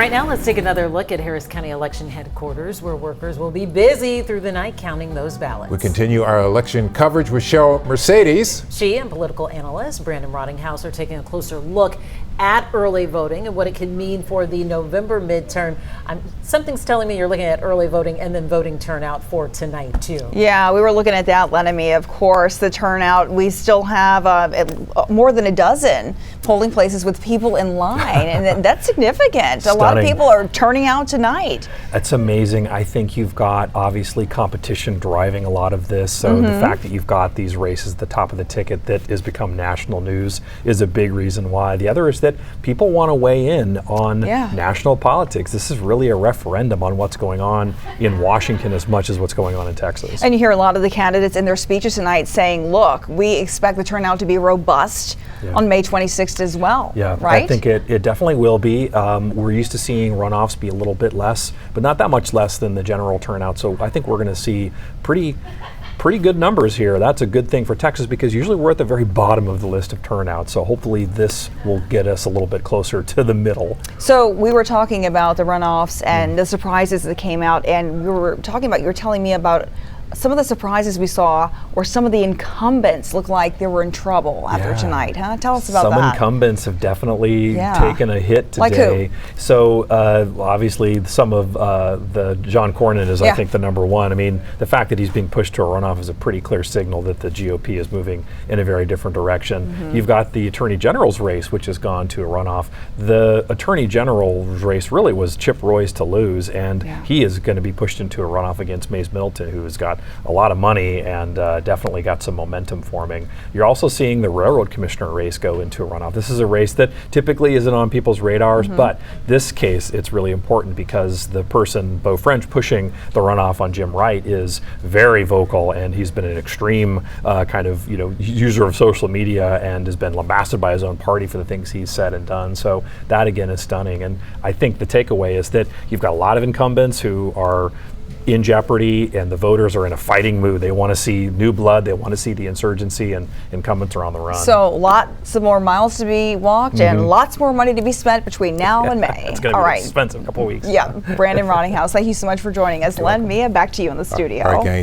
Right now, let's take another look at Harris County Election Headquarters, where workers will be busy through the night counting those ballots. We continue our election coverage with Cheryl Mercedes. She and political analyst Brandon Rottinghaus are taking a closer look at early voting and what it can mean for the November midterm. Something's telling me you're looking at early voting and then voting turnout for tonight, too. Yeah, we were looking at that, Lenemy. Of course, the turnout. We still have more than a dozen polling places with people in line, and that's significant. Stunning. A lot of people are turning out tonight. That's amazing. I think you've got, obviously, competition driving a lot of this. So the fact that you've got these races at the top of the ticket that has become national news is a big reason why. The other is that people want to weigh in on national politics. This is really a referendum on what's going on in Washington as much as what's going on in Texas. And you hear a lot of the candidates in their speeches tonight saying, look, we expect the turnout to be robust on May 26th as well. Yeah, right? I think it definitely will be. We're used to seeing runoffs be a little bit less, but not that much less than the general turnout. So I think we're going to see pretty good numbers here. That's a good thing for Texas because usually we're at the very bottom of the list of turnout. So hopefully this will get us a little bit closer to the middle. So we were talking about the runoffs and the surprises that came out, and you were telling me about some of the surprises we saw, or some of the incumbents look like they were in trouble after tonight, huh? Tell us about that. Some incumbents have definitely taken a hit today. Like who? So obviously some of the John Cornyn is, I think, the number one. I mean, the fact that he's being pushed to a runoff is a pretty clear signal that the GOP is moving in a very different direction. You've got the Attorney General's race, which has gone to a runoff. The Attorney General's race really was Chip Roy's to lose, and he is going to be pushed into a runoff against Mays Middleton, who has got a lot of money and definitely got some momentum forming. You're also seeing the Railroad Commissioner race go into a runoff. This is a race that typically isn't on people's radars, but this case it's really important because the person, Beau French, pushing the runoff on Jim Wright is very vocal, and he's been an extreme kind of user of social media and has been lambasted by his own party for the things he's said and done. So that again is stunning, and I think the takeaway is that you've got a lot of incumbents who are in jeopardy, and the voters are in a fighting mood. They want to see new blood, they want to see the insurgency, and incumbents are on the run. So lots of more miles to be walked and lots more money to be spent between now and May. It's going to be an expensive couple weeks. Yeah, Brandon Rottinghaus, thank you so much for joining us. Len, Mia, back to you in the studio. All right, gang.